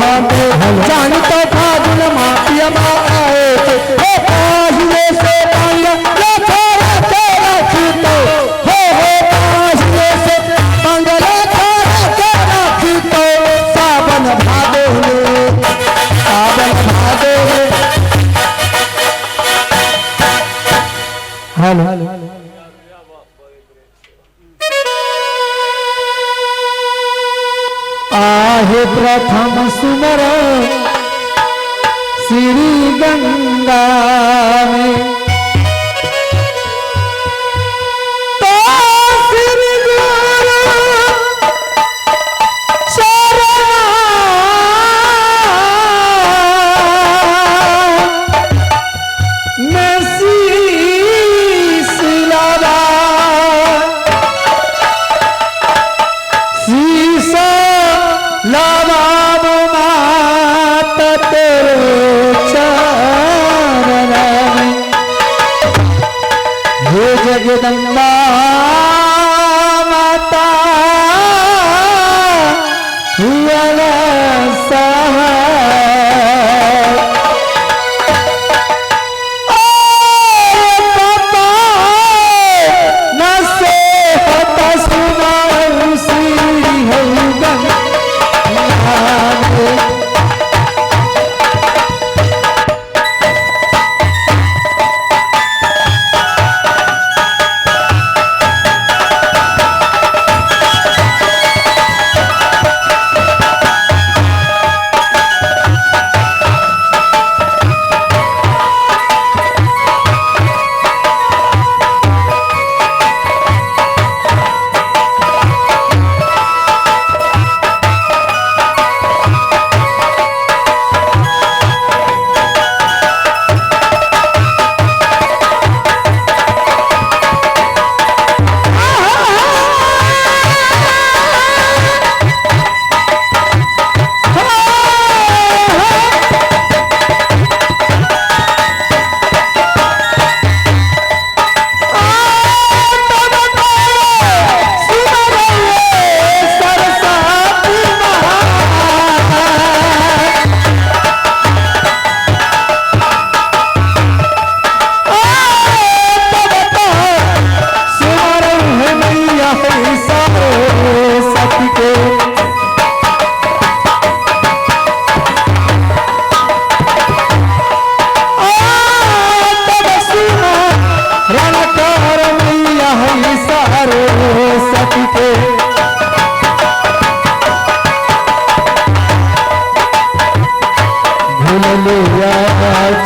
महादेव जानी तो फागुन मापिया आए थे पाहिले से मंगला छोड़ा तेरा खीतो हो पाहिले से मंगला छोड़ा तेरा खीतो सावन भादो हेलो आहे प्रथम सुमर श्री गंगा में तो श्री गुरु शरण में शीश लगा शीशा लबाबो मात तेरे चरण में हे जगदम्बा माता हुआ सहाय न से होता सुना श्री हरिगन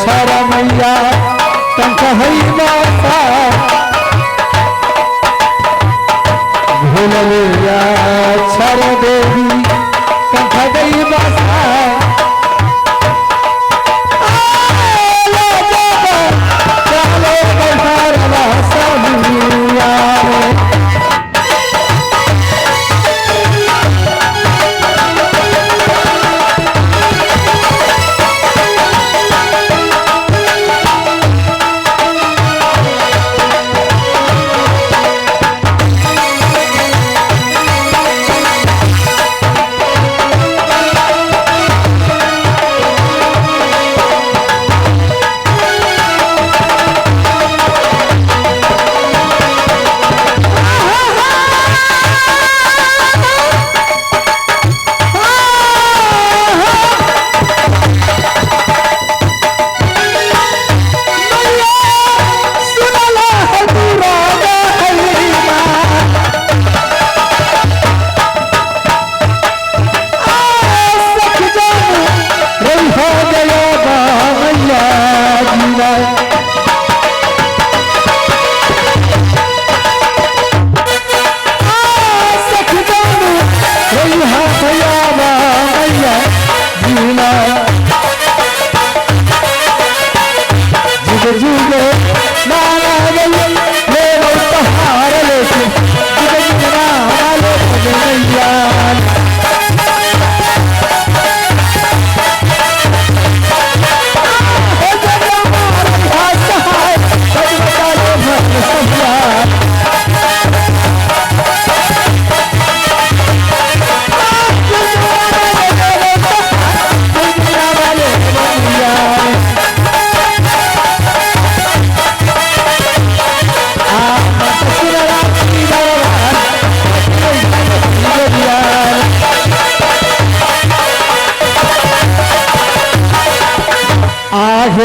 छरा मैया कंठ हई माता भूलिया छर देवी कंठ गई बासा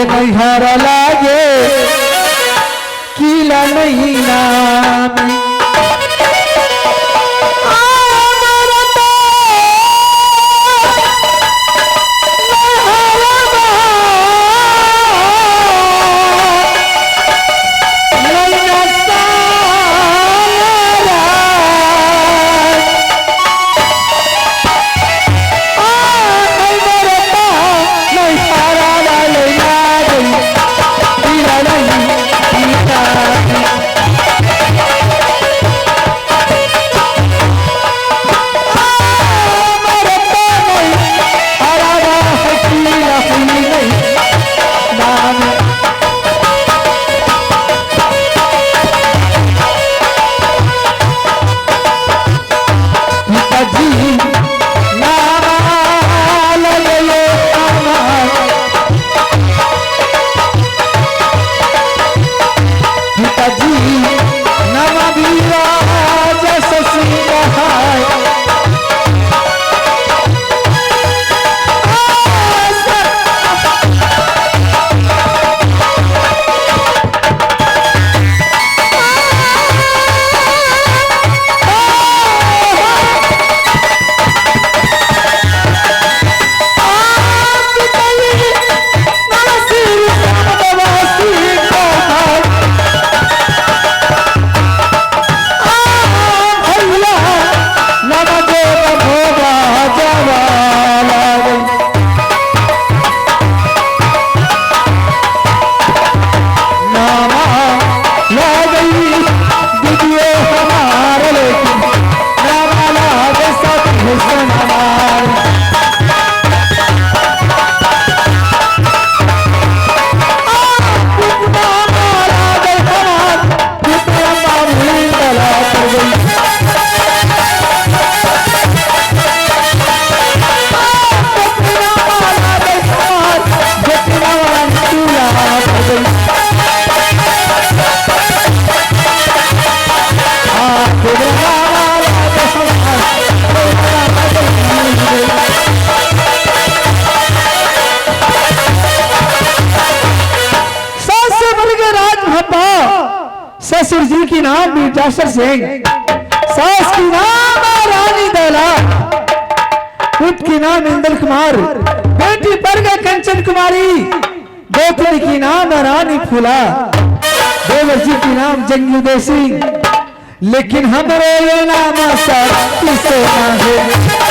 नैहर लागे किला नहीं नाम ससुर जी की नाम बीरजासर सिंह, सास की नाम रानी दौला, पुत्र की नाम इंदल कुमार, बेटी परगा कंचन कुमारी, दोतरी की नाम रानी फूला, देवर जी की नाम जंगीदे सिंह। लेकिन हमारे ये नाम सर किसे ना है।